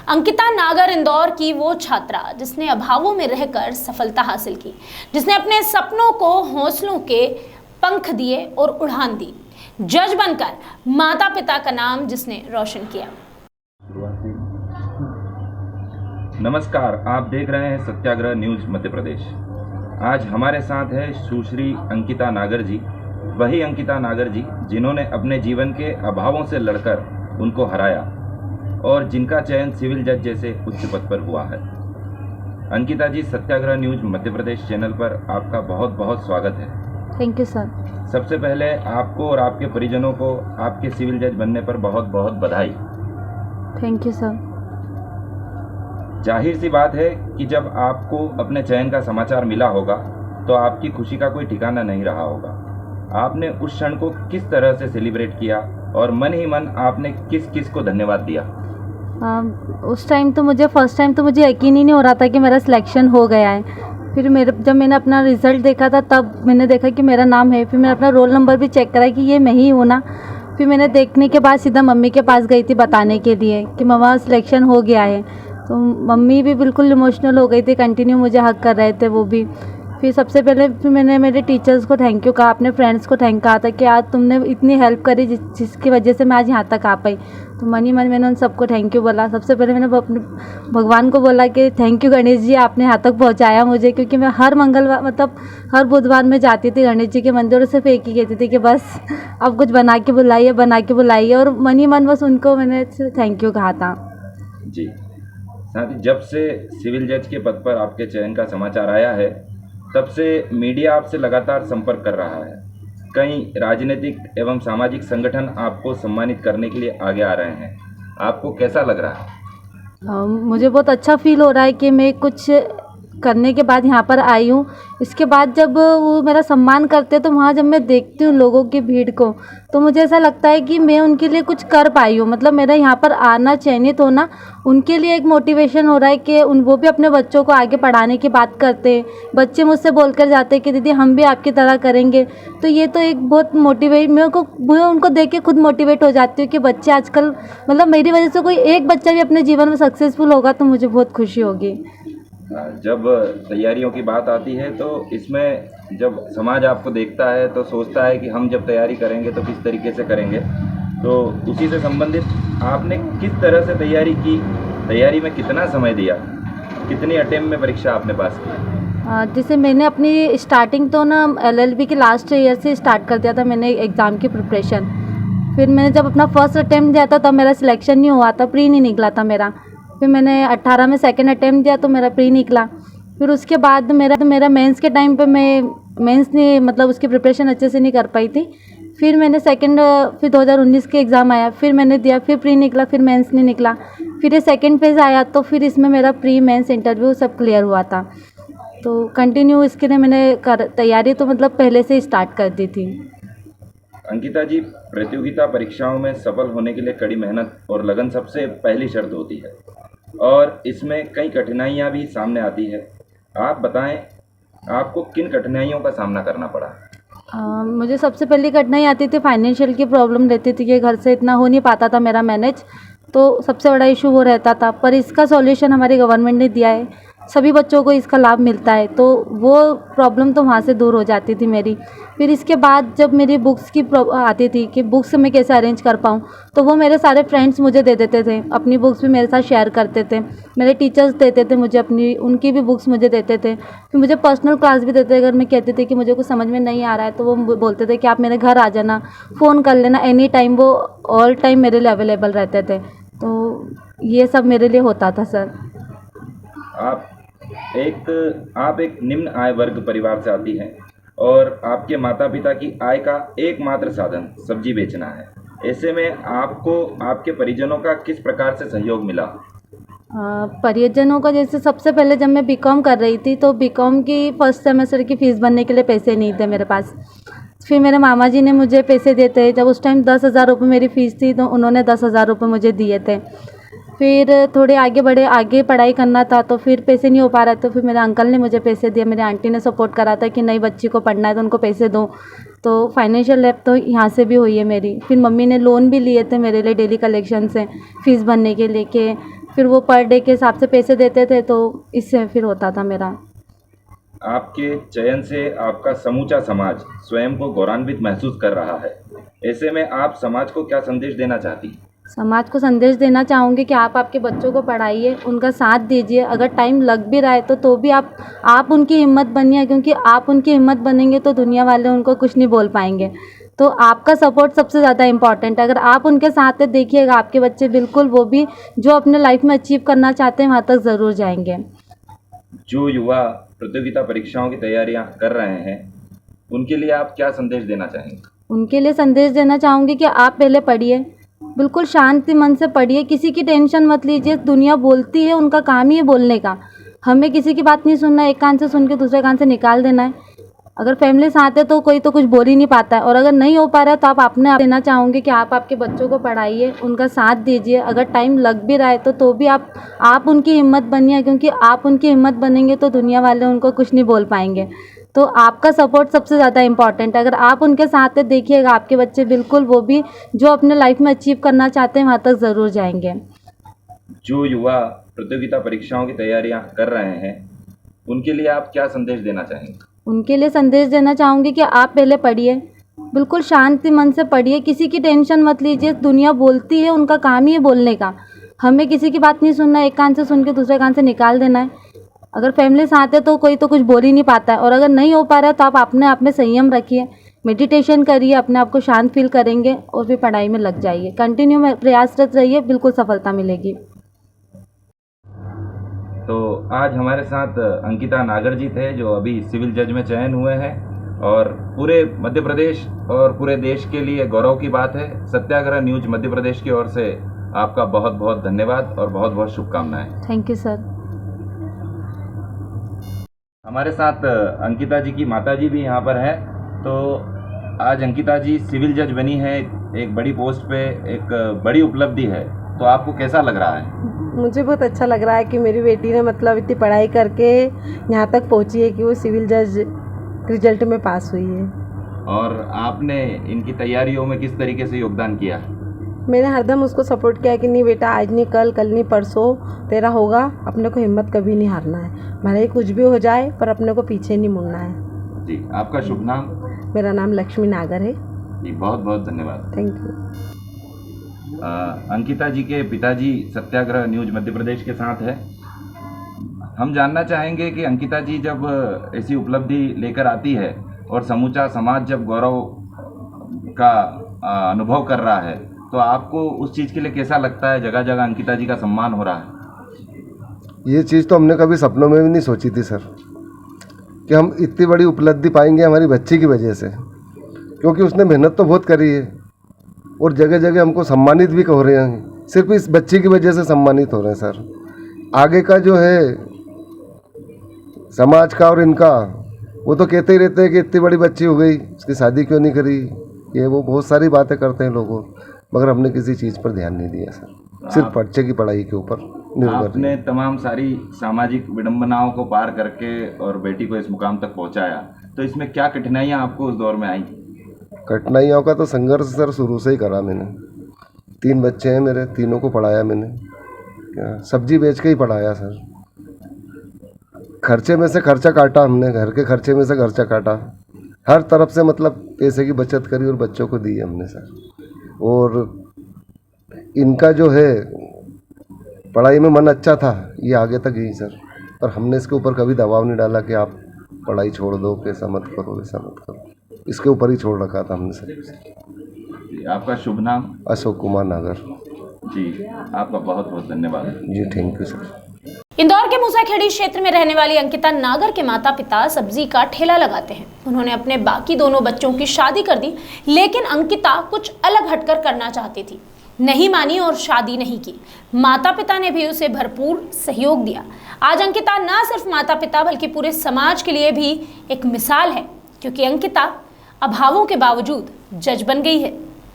अंकिता नागर इंदौर की वो छात्रा जिसने अभावों में रहकर सफलता हासिल की, जिसने अपने सपनों को हौसलों के पंख दिए और उड़ान दी, जज बनकर माता पिता का नाम जिसने रोशन किया। नमस्कार, आप देख रहे हैं सत्याग्रह न्यूज मध्य प्रदेश। आज हमारे साथ है सुश्री अंकिता नागर जी, वही अंकिता नागर जी जिन्होंने अपने जीवन के अभावों से लड़कर उनको हराया और जिनका चयन सिविल जज जैसे उच्च पद पर हुआ है। अंकिता जी, सत्याग्रह न्यूज मध्य प्रदेश चैनल पर आपका बहुत बहुत स्वागत है। Thank you sir. सबसे पहले आपको और आपके परिजनों को आपके सिविल जज बनने पर बहुत बहुत बधाई। Thank you sir. जाहिर सी बात है कि जब आपको अपने चयन का समाचार मिला होगा तो आपकी खुशी का कोई ठिकाना नहीं रहा होगा। आपने उस क्षण को किस तरह से सेलिब्रेट किया और मन ही मन आपने किस किस को धन्यवाद दिया? उस टाइम तो मुझे फर्स्ट टाइम तो मुझे यकीन ही नहीं हो रहा था कि मेरा सिलेक्शन हो गया है। फिर जब मैंने अपना रिज़ल्ट देखा था तब मैंने देखा कि मेरा नाम है। फिर मैंने अपना रोल नंबर भी चेक करा कि ये मैं ही हूँ ना। फिर मैंने देखने के बाद सीधा मम्मी के पास गई थी बताने के लिए कि मम्मा सिलेक्शन हो गया है। तो मम्मी भी बिल्कुल इमोशनल हो गई थी, कंटिन्यू मुझे हग कर रहे थे वो भी। फिर सबसे पहले मैंने मेरे टीचर्स को थैंक यू कहा, अपने फ्रेंड्स को थैंक कहा था कि आज तुमने इतनी हेल्प करी जिसकी वजह से मैं आज यहाँ तक आ पाई। तो मन ही मन मैंने उन सबको थैंक यू बोला। सबसे पहले मैंने अपने भगवान को बोला कि थैंक यू गणेश जी, आपने यहाँ तक पहुँचाया मुझे, क्योंकि मैं हर मंगलवार मतलब हर बुधवार में जाती थी गणेश जी के मंदिर और सिर्फ एक ही कहती थी कि बस अब कुछ बना के बुलाइए, और मन ही मन बस उनको मैंने थैंक यू कहा था। जी, साथ ही जब से सिविल जज के पद पर आपके चयन का समाचार आया है तब से मीडिया आपसे लगातार संपर्क कर रहा है। कई राजनीतिक एवं सामाजिक संगठन आपको सम्मानित करने के लिए आगे आ रहे हैं। आपको कैसा लग रहा है? मुझे बहुत अच्छा फील हो रहा है कि मैं कुछ करने के बाद यहाँ पर आई हूँ। इसके बाद जब वो मेरा सम्मान करते हैं तो वहाँ जब मैं देखती हूँ लोगों की भीड़ को, तो मुझे ऐसा लगता है कि मैं उनके लिए कुछ कर पाई हूँ। मतलब मेरा यहाँ पर आना, चयनित होना उनके लिए एक मोटिवेशन हो रहा है कि वो भी अपने बच्चों को आगे पढ़ाने की बात करते हैं। बच्चे मुझसे बोल कर जाते हैं कि दीदी हम भी आपकी तरह करेंगे। तो ये तो एक बहुत मैं उनको देख के खुद मोटिवेट हो जाती हूँ कि बच्चे आजकल मतलब मेरी वजह से कोई एक बच्चा भी अपने जीवन में सक्सेसफुल होगा तो मुझे बहुत खुशी होगी। जब तैयारियों की बात आती है तो इसमें जब समाज आपको देखता है तो सोचता है कि हम जब तैयारी करेंगे तो किस तरीके से करेंगे, तो उसी से संबंधित आपने किस तरह से तैयारी की? तैयारी में कितना समय दिया? कितनी अटेम्प्ट में परीक्षा आपने पास की? जैसे मैंने अपनी स्टार्टिंग तो ना LLB के लास्ट ईयर से स्टार्ट कर दिया था मैंने एग्ज़ाम की प्रिपरेशन। फिर मैंने जब अपना फर्स्ट अटेम्प्ट दिया था तब मेरा सिलेक्शन नहीं हुआ था, प्री नहीं निकला था मेरा। फिर मैंने 18 में सेकंड अटेम्प्ट दिया तो मेरा प्री निकला। फिर उसके बाद मेरा मेंस के टाइम पे मैं मेंस नहीं मतलब उसकी प्रिपरेशन अच्छे से नहीं कर पाई थी। फिर मैंने फिर 2019 के एग्ज़ाम आया, फिर मैंने दिया, फिर प्री निकला, फिर मेंस नहीं निकला। फिर ये सेकंड फेज़ आया तो फिर इसमें मेरा प्री मेंस इंटरव्यू सब क्लियर हुआ था। तो कंटिन्यू इसके लिए मैंने तैयारी तो मतलब पहले से ही स्टार्ट कर दी थी। अंकिता जी, प्रतियोगिता परीक्षाओं में सफल होने के लिए कड़ी मेहनत और लगन सबसे पहली शर्त होती है और इसमें कई कठिनाइयां भी सामने आती है। आप बताएं, आपको किन कठिनाइयों का सामना करना पड़ा? मुझे सबसे पहली कठिनाई आती थी, फाइनेंशियल की प्रॉब्लम रहती थी कि घर से इतना हो नहीं पाता था मेरा मैनेज, तो सबसे बड़ा इशू वो रहता था। पर इसका सॉल्यूशन हमारी गवर्नमेंट ने दिया है, सभी बच्चों को इसका लाभ मिलता है, तो वो प्रॉब्लम तो वहाँ से दूर हो जाती थी मेरी। फिर इसके बाद जब मेरी बुक्स की आती थी कि बुक्स मैं कैसे अरेंज कर पाऊँ, तो वो मेरे सारे फ्रेंड्स मुझे दे देते थे, अपनी बुक्स भी मेरे साथ शेयर करते थे। मेरे टीचर्स देते थे मुझे उनकी भी बुक्स मुझे देते थे। फिर मुझे पर्सनल क्लास भी देते थे। अगर मैं कहती थी कि मुझे कुछ समझ में नहीं आ रहा है तो वो बोलते थे कि आप मेरे घर आ जाना, फ़ोन कर लेना एनी टाइम। वो ऑल टाइम मेरे लिए अवेलेबल रहते थे। तो ये सब मेरे लिए होता था सर। आप एक निम्न आय वर्ग परिवार से आती हैं और आपके माता पिता की आय का एकमात्र साधन सब्जी बेचना है। ऐसे में आपको आपके परिजनों का किस प्रकार से सहयोग मिला? परिजनों का जैसे सबसे पहले जब मैं बीकॉम कर रही थी तो बीकॉम की फर्स्ट सेमेस्टर की फ़ीस भरने के लिए पैसे नहीं थे मेरे पास। फिर मेरे मामा जी ने मुझे पैसे देते हैं। जब उस टाइम 10,000 रुपये मेरी फ़ीस थी तो उन्होंने 10,000 रुपये मुझे दिए थे। फिर थोड़े आगे पढ़ाई करना था तो फिर पैसे नहीं हो पा रहे, तो फिर मेरे अंकल ने मुझे पैसे दिए। मेरी आंटी ने सपोर्ट करा था कि नई बच्ची को पढ़ना है तो उनको पैसे दो। तो फाइनेंशियल हेल्प तो यहाँ से भी हुई है मेरी। फिर मम्मी ने लोन भी लिए थे मेरे लिए डेली कलेक्शन से फ़ीस भरने के लिए कि फिर वो पर डे के हिसाब से पैसे देते थे, तो इससे फिर होता था मेरा। आपके चयन से आपका समूचा समाज स्वयं को गौरवान्वित महसूस कर रहा है। ऐसे में आप समाज को क्या संदेश देना चाहती हैं? समाज को संदेश देना चाहूँगी कि आप आपके बच्चों को पढ़ाइए, उनका साथ दीजिए। अगर टाइम लग भी रहा है तो भी आप उनकी हिम्मत बनिए, क्योंकि आप उनकी हिम्मत बनेंगे तो दुनिया वाले उनको कुछ नहीं बोल पाएंगे। तो आपका सपोर्ट सबसे ज़्यादा इम्पॉर्टेंट है। अगर आप उनके साथ है, देखिएगा आपके बच्चे बिल्कुल वो भी जो अपने लाइफ में अचीव करना चाहते हैं वहाँ तक ज़रूर जाएंगे। जो युवा प्रतियोगिता परीक्षाओं की तैयारियां कर रहे हैं, उनके लिए आप क्या संदेश देना चाहेंगे? उनके लिए संदेश देना चाहूँगी कि आप पहले पढ़िए, बिल्कुल शांति मन से पढ़िए, किसी की टेंशन मत लीजिए। दुनिया बोलती है, उनका काम ही है बोलने का। हमें किसी की बात नहीं सुनना है, एक कान से सुन के दूसरे कान से निकाल देना है। अगर फैमिली साथ है तो कोई तो कुछ बोल ही नहीं पाता है, और अगर नहीं हो पा रहा है तो आप अपने आप देना चाहूँगी कि आप आपके बच्चों को पढ़ाइए, उनका साथ दीजिए। अगर टाइम लग भी रहा है तो भी आप उनकी हिम्मत बनिए, क्योंकि आप उनकी हिम्मत बनेंगे तो दुनिया वाले उनको कुछ नहीं बोल पाएंगे। तो आपका सपोर्ट सबसे ज़्यादा इम्पॉर्टेंट है। अगर आप उनके साथ है, देखिएगा आपके बच्चे बिल्कुल वो भी जो अपने लाइफ में अचीव करना चाहते हैं वहाँ तक ज़रूर जाएंगे। जो युवा प्रतियोगिता परीक्षाओं की तैयारियां कर रहे हैं, उनके लिए आप क्या संदेश देना चाहेंगे? उनके लिए संदेश देना चाहूँगी कि आप पहले पढ़िए, बिल्कुल शांति मन से पढ़िए, किसी की टेंशन मत लीजिए। दुनिया बोलती है, उनका काम ही है बोलने का। हमें किसी की बात नहीं सुनना है, एक कान से सुन के दूसरे कान से निकाल देना है। अगर फैमिली साथ है तो कोई तो कुछ बोल ही नहीं पाता है, और अगर नहीं हो पा रहा है तो आप अपने आप में संयम रखिए, मेडिटेशन करिए, अपने आप को शांत फील करेंगे और फिर पढ़ाई में लग जाइए। कंटिन्यू में प्रयासरत रहिए, बिल्कुल सफलता मिलेगी। तो आज हमारे साथ अंकिता नागर जी थे, जो अभी सिविल जज में चयन हुए हैं, और पूरे मध्य प्रदेश और पूरे देश के लिए गौरव की बात है। सत्याग्रह न्यूज मध्य प्रदेश की ओर से आपका बहुत बहुत धन्यवाद और बहुत बहुत शुभकामनाएं। Thank you sir. हमारे साथ अंकिता जी की माताजी भी यहाँ पर है। तो आज अंकिता जी सिविल जज बनी है, एक बड़ी पोस्ट पे, एक बड़ी उपलब्धि है, तो आपको कैसा लग रहा है? मुझे बहुत अच्छा लग रहा है कि मेरी बेटी ने मतलब इतनी पढ़ाई करके यहाँ तक पहुँची है कि वो सिविल जज रिजल्ट में पास हुई है। और आपने इनकी तैयारियों में किस तरीके से योगदान किया? मैंने हरदम उसको सपोर्ट किया कि नहीं बेटा, आज नहीं कल नहीं परसों तेरा होगा, अपने को हिम्मत कभी नहीं हारना है, भले ही कुछ भी हो जाए पर अपने को पीछे नहीं मुड़ना है। जी, आपका शुभ नाम? मेरा नाम लक्ष्मी नागर है। जी, बहुत बहुत धन्यवाद। Thank you. अंकिता जी के पिताजी सत्याग्रह न्यूज मध्य प्रदेश के साथ है। हम जानना चाहेंगे कि अंकिता जी जब ऐसी उपलब्धि लेकर आती है और समूचा समाज जब गौरव का अनुभव कर रहा है, तो आपको उस चीज़ के लिए कैसा लगता है? जगह जगह अंकिता जी का सम्मान हो रहा है। ये चीज़ तो हमने कभी सपनों में भी नहीं सोची थी सर, कि हम इतनी बड़ी उपलब्धि पाएंगे हमारी बच्ची की वजह से, क्योंकि उसने मेहनत तो बहुत करी है और जगह जगह हमको सम्मानित भी हो रहे हैं। सिर्फ इस बच्ची की वजह से सम्मानित हो रहे हैं सर। आगे का जो है समाज का और इनका, वो तो कहते ही रहते हैं कि इतनी बड़ी बच्ची हो गई, उसकी शादी क्यों नहीं करी, ये वो बहुत सारी बातें करते हैं लोगों, मगर हमने किसी चीज़ पर ध्यान नहीं दिया सर। सिर्फ बच्चे की पढ़ाई के ऊपर निर्भर। आपने तमाम सारी सामाजिक विडंबनाओं को पार करके और बेटी को इस मुकाम तक पहुंचाया, तो इसमें क्या कठिनाइयां आपको उस दौर में आई? कठिनाइयों का तो संघर्ष सर शुरू से ही करा मैंने। 3 बच्चे हैं मेरे, तीनों को पढ़ाया मैंने, क्या सब्जी बेच के ही पढ़ाया सर। खर्चे में से खर्चा काटा हमने, घर के खर्चे में से खर्चा काटा, हर तरफ से मतलब पैसे की बचत करी और बच्चों को दी हमने सर। और इनका जो है पढ़ाई में मन अच्छा था, ये आगे तक यही सर, पर हमने इसके ऊपर कभी दबाव नहीं डाला कि आप पढ़ाई छोड़ दो, कैसा मत करो वैसा मत करो, इसके ऊपर ही छोड़ रखा था हमने सर। आपका शुभ नाम? अशोक कुमार नागर। जी, आपका बहुत बहुत धन्यवाद। जी, थैंक यू सर। इंदौर के मूसाखेड़ी क्षेत्र में रहने वाली अंकिता नागर के माता पिता सब्जी का ठेला लगाते हैं। उन्होंने अपने बाकी दोनों बच्चों की शादी कर दी, लेकिन अंकिता कुछ अलग हटकर करना चाहती थी। नहीं मानी और शादी नहीं की। माता पिता ने भी उसे भरपूर सहयोग दिया। आज अंकिता न सिर्फ माता पिता बल्कि पूरे समाज के लिए भी एक मिसाल है, क्योंकि अंकिता अभावों के बावजूद जज बन गई है।